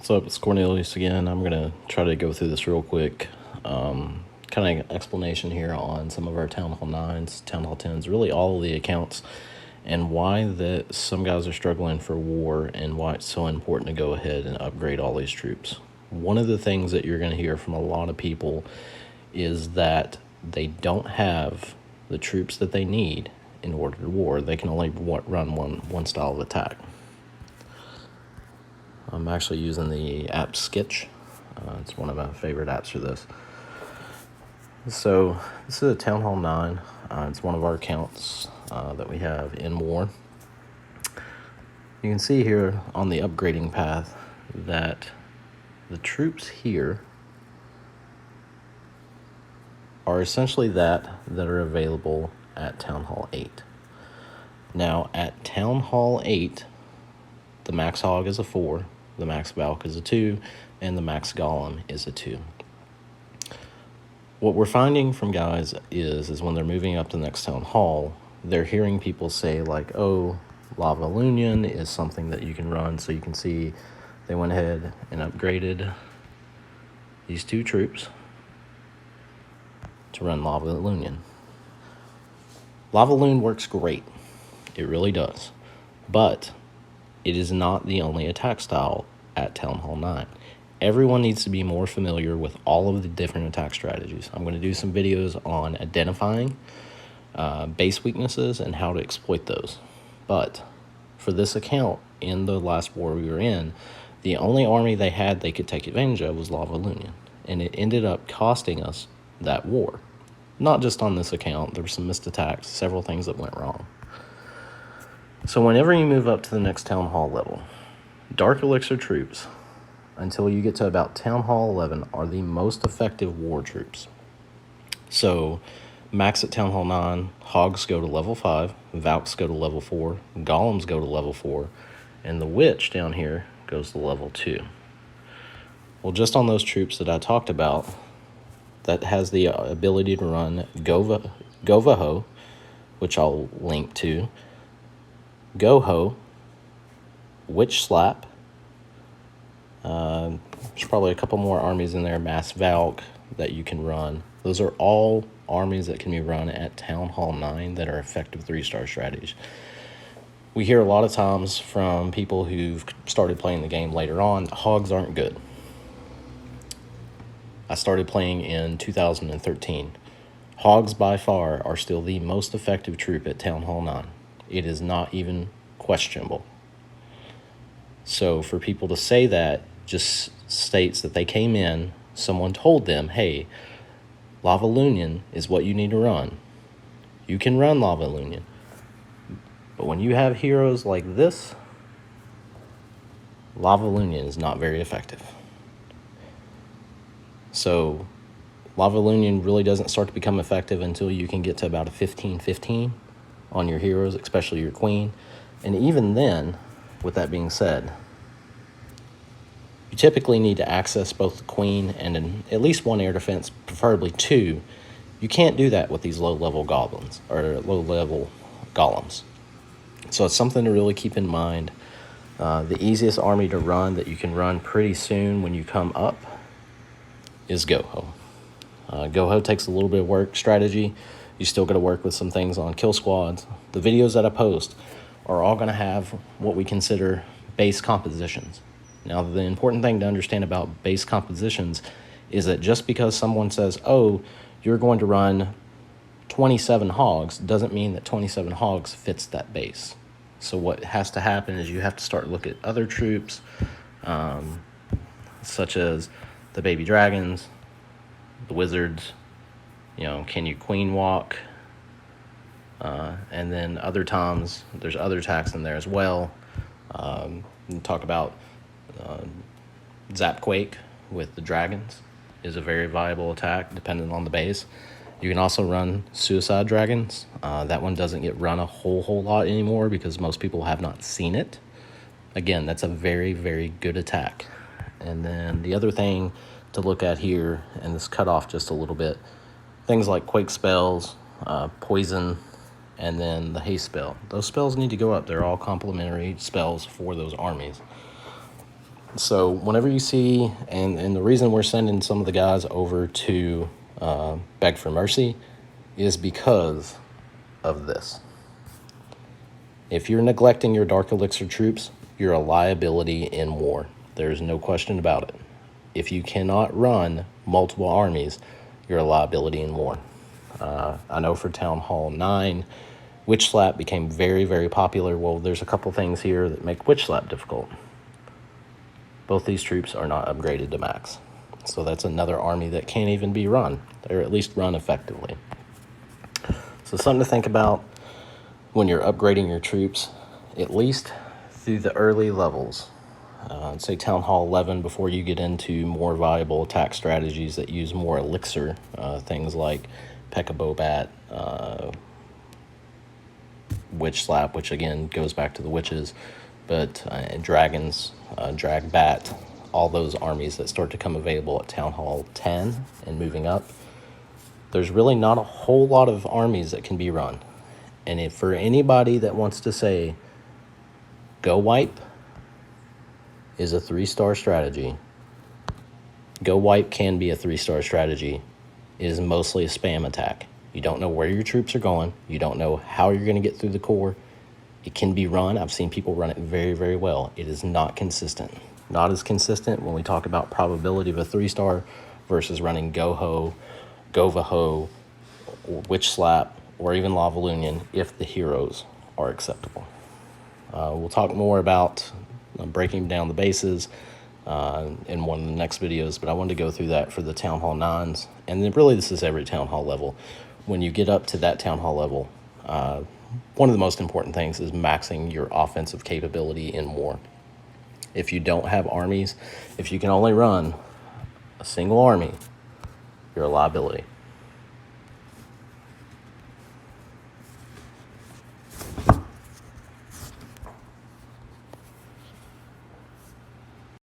What's up? It's Cornelius again. I'm going to try to go through this real quick. Kind of explanation here on some of our Town Hall 9s, Town Hall 10s, really all of the accounts, and why that some guys are struggling for war and why it's so important to go ahead and upgrade all these troops. One of the things that you're going to hear from a lot of people is that they don't have the troops that they need in order to war. They can only run one style of attack. I'm actually using the app Skitch. It's one of my favorite apps for this. So this is a Town Hall 9. It's one of our accounts that we have in war. You can see here on the upgrading path that the troops here are essentially that are available at Town Hall 8. Now at Town Hall 8, the Max Hog is a 4, the Max Valk is a 2, and the Max Golem is a 2. What we're finding from guys is when they're moving up to the next Town Hall, they're hearing people say like, oh, Lava Lunion is something that you can run. So you can see they went ahead and upgraded these 2 troops to run Lava Lunion. Lava Loon works great. It really does. But it is not the only attack style at Town Hall 9. Everyone needs to be more familiar with all of the different attack strategies. I'm going to do some videos on identifying base weaknesses and how to exploit those. But for this account, in the last war we were in, the only army they had they could take advantage of was Lava Lunion. And it ended up costing us that war. Not just on this account. There were some missed attacks, several things that went wrong. So whenever you move up to the next Town Hall level, Dark Elixir troops, until you get to about Town Hall 11, are the most effective war troops. So max at Town Hall 9, Hogs go to level 5, Valks go to level 4, Golems go to level 4, and the Witch down here goes to level 2. Well, just on those troops that I talked about, that has the ability to run Govaho, which I'll link to, Goho, Witch Slap. There's probably a couple more armies in there, Mass Valk, that you can run. Those are all armies that can be run at Town Hall 9 that are effective 3-star strategies. We hear a lot of times from people who've started playing the game later on, Hogs aren't good. I started playing in 2013. Hogs by far are still the most effective troop at Town Hall 9. It is not even questionable. So for people to say that just states that they came in, someone told them, hey, Lava Lunion is what you need to run. You can run Lava Lunion. But when you have heroes like this, Lava Lunion is not very effective. So Lava Lunion really doesn't start to become effective until you can get to about a 15-15 on your heroes, especially your queen. And even then, with that being said, you typically need to access both the queen and at least 1 air defense, preferably 2. You can't do that with these low-level goblins or low-level golems. So it's something to really keep in mind. The easiest army to run that you can run pretty soon when you come up is Goho. Goho takes a little bit of work strategy. You still got to work with some things on kill squads. The videos that I post are all going to have what we consider base compositions. Now, the important thing to understand about base compositions is that just because someone says, oh, you're going to run 27 hogs, doesn't mean that 27 hogs fits that base. So what has to happen is you have to start looking at other troops, such as the baby dragons, the wizards, can you queen walk? And then other times, there's other attacks in there as well. Talk about Zapquake with the dragons is a very viable attack depending on the base. You can also run Suicide Dragons. That one doesn't get run a whole lot anymore because most people have not seen it. Again, that's a very, very good attack. And then the other thing to look at here, and this cut off just a little bit, things like Quake spells, Poison, and then the Haste spell. Those spells need to go up. They're all complementary spells for those armies. So whenever you see, and the reason we're sending some of the guys over to Beg for Mercy is because of this. If you're neglecting your Dark Elixir troops, you're a liability in war. There's no question about it. If you cannot run multiple armies, you're a liability in war. I know for Town Hall 9, Witch Slap became very, very popular. Well, there's a couple things here that make Witch Slap difficult. Both these troops are not upgraded to max. So that's another army that can't even be run, or at least run effectively. So something to think about when you're upgrading your troops, at least through the early levels. Say Town Hall 11 before you get into more viable attack strategies that use more elixir, things like P.E.K.K.A. Bobat, Witch Slap, which again goes back to the witches, but dragons, Drag Bat, all those armies that start to come available at Town Hall 10 and moving up. There's really not a whole lot of armies that can be run. And if for anybody that wants to say, Go Wipe is a 3-star strategy, Go Wipe can be a 3-star strategy. It is mostly a spam attack. You don't know where your troops are going. You don't know how you're going to get through the core. It can be run. I've seen people run it very, very well. It is not consistent. Not as consistent when we talk about probability of a 3-star versus running Go-Ho, Go-Va-Ho, or Witch Slap, or even Lavalunion if the heroes are acceptable. We'll talk more about breaking down the bases in one of the next videos, but I wanted to go through that for the Town Hall 9s. And then really this is every Town Hall level. When you get up to that Town Hall level, one of the most important things is maxing your offensive capability in war. If you don't have armies, if you can only run a single army, you're a liability.